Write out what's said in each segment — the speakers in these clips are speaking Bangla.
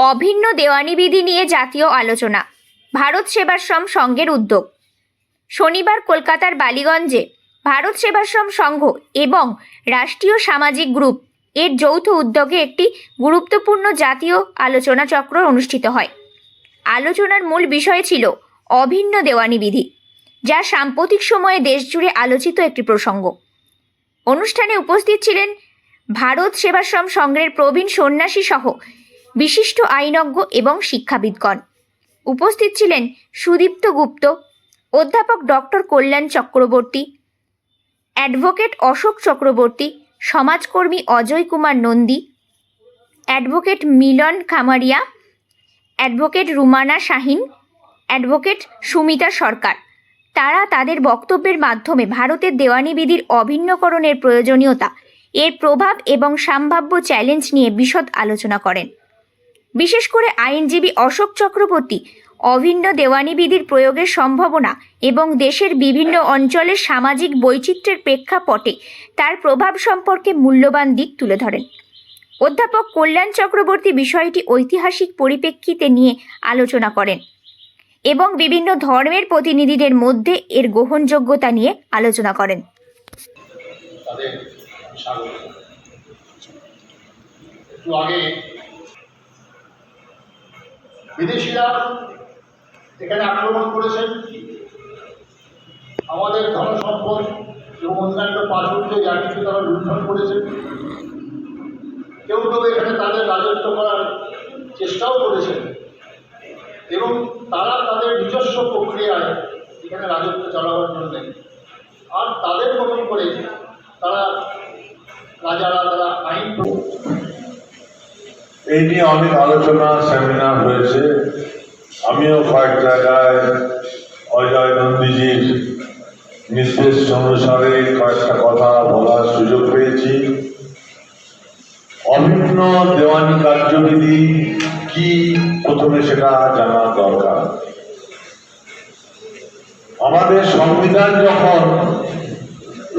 অভিন্ন দেওয়ানি বিধি নিয়ে জাতীয় আলোচনা। ভারত সেবাশ্রম সংঘের উদ্যোগ। শনিবার কলকাতার বালিগঞ্জে ভারত সেবাশ্রম সংঘ এবং রাষ্ট্রীয় সামাজিক গ্রুপ এর যৌথ উদ্যোগে একটি গুরুত্বপূর্ণ জাতীয় আলোচনা চক্র অনুষ্ঠিত হয়। আলোচনার মূল বিষয় ছিল অভিন্ন দেওয়ানি বিধি, যা সাম্প্রতিক সময়ে দেশজুড়ে আলোচিত একটি প্রসঙ্গ। অনুষ্ঠানে উপস্থিত ছিলেন ভারত সেবাশ্রম সংঘের প্রবীণ সন্ন্যাসী সহ বিশিষ্ট আইনজ্ঞ এবং শিক্ষাবিদগণ। উপস্থিত ছিলেন সুদীপ্ত গুপ্ত, অধ্যাপক ডক্টর কল্যাণ চক্রবর্তী, অ্যাডভোকেট অশোক চক্রবর্তী, সমাজকর্মী অজয় কুমার নন্দী, অ্যাডভোকেট মিলন খামারিয়া, অ্যাডভোকেট রুমানা শাহিন, অ্যাডভোকেট সুমিতা সরকার। তারা তাদের বক্তব্যের মাধ্যমে ভারতের দেওয়ানি বিধির অভিন্নকরণের প্রয়োজনীয়তা, এর প্রভাব এবং সম্ভাব্য চ্যালেঞ্জ নিয়ে বিশদ আলোচনা করেন। বিশেষ করে আইনজীবী অশোক চক্রবর্তী অভিন্ন দেওয়ানি বিধির প্রয়োগের সম্ভাবনা এবং দেশের বিভিন্ন অঞ্চলের সামাজিক বৈচিত্র্যের প্রেক্ষাপটে তার প্রভাব সম্পর্কে মূল্যবান দিক তুলে ধরেন। অধ্যাপক কল্যাণ চক্রবর্তী বিষয়টি ঐতিহাসিক পরিপ্রেক্ষিতে নিয়ে আলোচনা করেন এবং বিভিন্ন ধর্মের প্রতিনিধিদের মধ্যে এর গ্রহণযোগ্যতা নিয়ে আলোচনা করেন। একটু আগে বিদেশিরা এখানে আক্রমণ করেছেন, আমাদের ধন সম্পদ এবং অন্যান্য প্রাচুর্য যা কিছু তারা লুণ্ঠন করেছেন। কেউ কেউ এখানে তাদের রাজত্ব করার চেষ্টাও করেছেন এবং তারা তাদের নিজস্ব প্রক্রিয়ায় এখানে রাজত্ব চালাবার জন্য আর তাদের মতন করে তারা রাজারা তারা আইন। এই নিয়ে অনেক আলোচনা সেমিনার হয়েছে। আমিও কয়েক জায়গায় অজয় নন্দীজির নির্দেশ অনুসারে কয়েকটা কথা বলার সুযোগ পেয়েছি। অভিন্ন দেওয়ানি কার্যবিধি কি, প্রথমে সেটা জানা দরকার। আমাদের সংবিধান যখন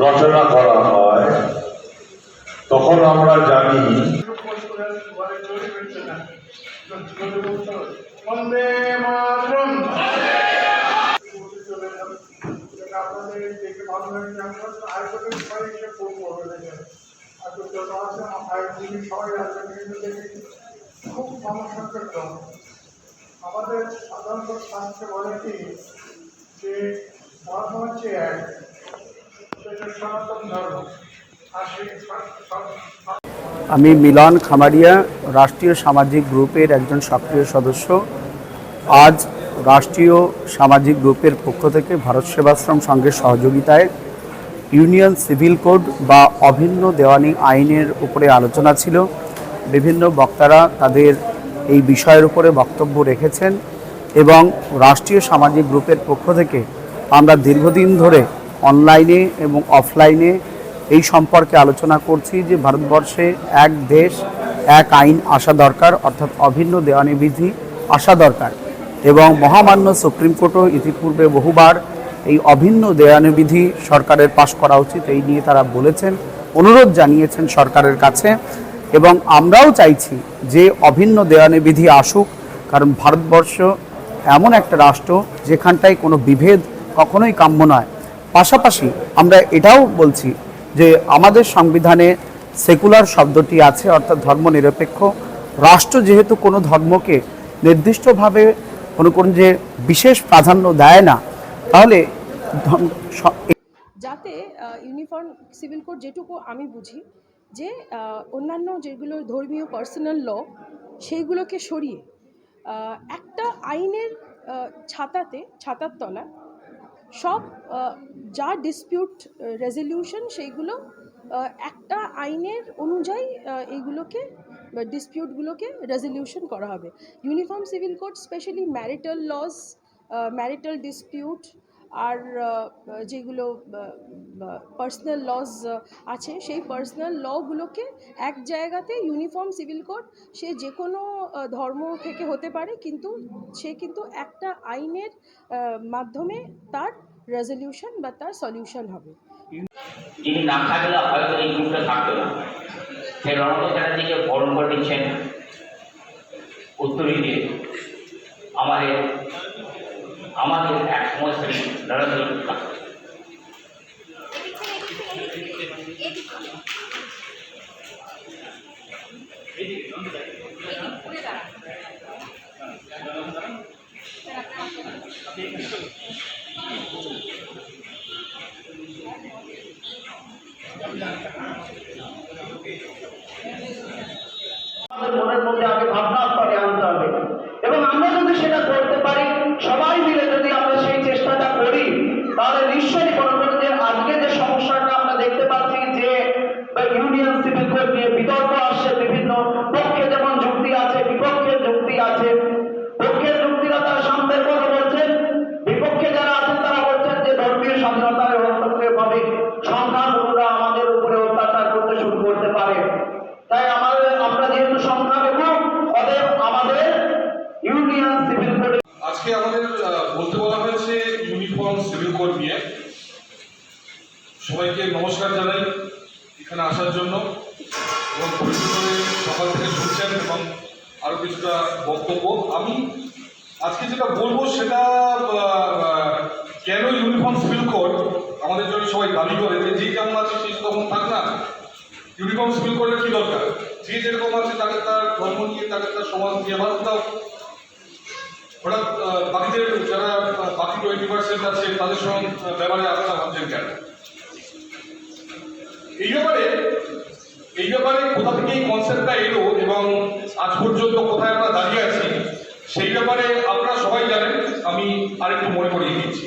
রচনা করা হয় তখন আমরা জানি খুব সমস্যাগ্রস্ত। আমাদের সাধারণত শাস্ত্রে বলে কি যে ধর্ম হচ্ছে এক, সেটা সনাতন ধর্ম। আর সেই আমি মিলন খামারিয়া, রাষ্ট্রীয় সামাজিক গ্রুপের একজন সক্রিয় সদস্য। আজ রাষ্ট্রীয় সামাজিক গ্রুপের পক্ষ থেকে ভারত সেবাশ্রম সংঘের সহযোগিতায় ইউনিয়ন সিভিল কোড বা অভিন্ন দেওয়ানি আইনের উপরে আলোচনা ছিল। বিভিন্ন বক্তারা তাদের এই বিষয়ের উপরে বক্তব্য রেখেছেন এবং রাষ্ট্রীয় সামাজিক গ্রুপের পক্ষ থেকে আমরা দীর্ঘদিন ধরে অনলাইনে এবং অফলাইনে এই সম্পর্কে আলোচনা করছি যে ভারতবর্ষে এক দেশ এক আইন আসা দরকার, অর্থাৎ অভিন্ন দেওয়ানি বিধি আসা দরকার। এবং মহামান্য সুপ্রিম কোর্টও ইতিপূর্বে বহুবার এই অভিন্ন দেওয়ানি বিধি সরকারের পাশ করা উচিত এই নিয়ে তারা বলেছেন, অনুরোধ জানিয়েছেন সরকারের কাছে। এবং আমরাও চাইছি যে অভিন্ন দেওয়ানি বিধি আসুক, কারণ ভারতবর্ষ এমন একটা রাষ্ট্র যেখানটায় কোনো বিভেদ কখনোই কাম্য নয়। পাশাপাশি আমরা এটাও বলছি যে আমাদের সংবিধানে সেকুলার শব্দটি আছে, অর্থাৎ ধর্মনিরপেক্ষ রাষ্ট্র যেহেতু কোনো ধর্মকে নির্দিষ্টভাবে মনে করুন যে বিশেষ প্রাধান্য দেয় না, তাহলে যাতে ইউনিফর্ম সিভিল কোড যেটুকু আমি বুঝি যে অন্যান্য যেগুলো ধর্মীয় পার্সোনাল ল সেইগুলোকে সরিয়ে একটা আইনের ছাতার তলা সব যা ডিসপিউট রেজলিউশন সেইগুলো একটা আইনের অনুযায়ী এইগুলোকে ডিসপিউটগুলোকে রেজলিউশন করা হবে। Uniform civil code specially marital laws, marital dispute আর যেগুলো পার্সোনাল লজ আছে সেই পার্সোনাল লগুলোকে এক জায়গাতে ইউনিফর্ম সিভিল কোড সে যে কোনো ধর্ম থেকে হতে পারে, কিন্তু সে কিন্তু একটা আইনের মাধ্যমে তার রেজলিউশন বা তার সলিউশন হবে। যিনি না থাকলে হয়তো এই গ্রুপটা থাকতো না। সেই রণত চ্যাটার্জিকে বরণ করে নিচ্ছেন উত্তরী দিয়ে আমাদের এক সময় নরেন্দ্র আমাদের মনের মধ্যে আগে ভাবনা স্তরে আনতে হবে এবং আমরা যদি সেটা করতে পারি, সবাই মিলে যদি আমরা সেই চেষ্টাটা করি, তাহলে নিশ্চয়ই মনে করি যে আজকে যে সমস্যাটা আমরা দেখতে পাচ্ছি যে ইউনিয়ন সিভিল কোড নিয়ে বিতর্ক আসছে, বিভিন্ন পক্ষে যেমন যুক্তি আছে, বিপক্ষের যুক্তি আছে। পক্ষের যুক্তিরা তারা সামনের কথা বলছেন, বিপক্ষে যারা আছেন তারা বলছেন যে ধর্মীয় স্বাধীনতার হস্তক্ষেপ হবে, সংখ্যালঘুরা আমাদের উপরে অত্যাচার করতে শুরু করতে পারে। তাই আমরা যেহেতু সংখ্যালঘু, অতএব আমাদের ইউনিয়ন সিভিল কোড। আজকে আমাদের বলতে বলা হয়েছে ইউনিফর্ম সিভিল কোড নিয়ে। সবাইকে নমস্কার জানাই এখানে আসার জন্য এবং পরিষদে সকাল থেকে শুনছেন এবং আরও কিছুটা বক্তব্য। আমি আজকে যেটা বলবো সেটা কেন ইউনিফর্ম সিভিল কোড আমাদের জন্য সবাই দাবি করে যে যেমন আছে সেই তখন থাক না, ইউনিফর্ম সিভিল কোডের কী দরকার? যে যেরকম আছে তাকে তার ধর্ম নিয়ে, তাকে তার সমাজ নিয়ে বাদ দাও। হঠাৎ বাকিদের যারা বাকি 20% আছে তাদের সঙ্গে ব্যাপারে আপনারা ভাবছেন কেন? এই ব্যাপারে কোথা থেকে এই কনসেপ্টটা এলো এবং আজ পর্যন্ত কোথায় আমরা দাঁড়িয়ে আছি সেই ব্যাপারে আপনারা সবাই জানেন। আমি আরেকটু মনে করিয়ে দিচ্ছি।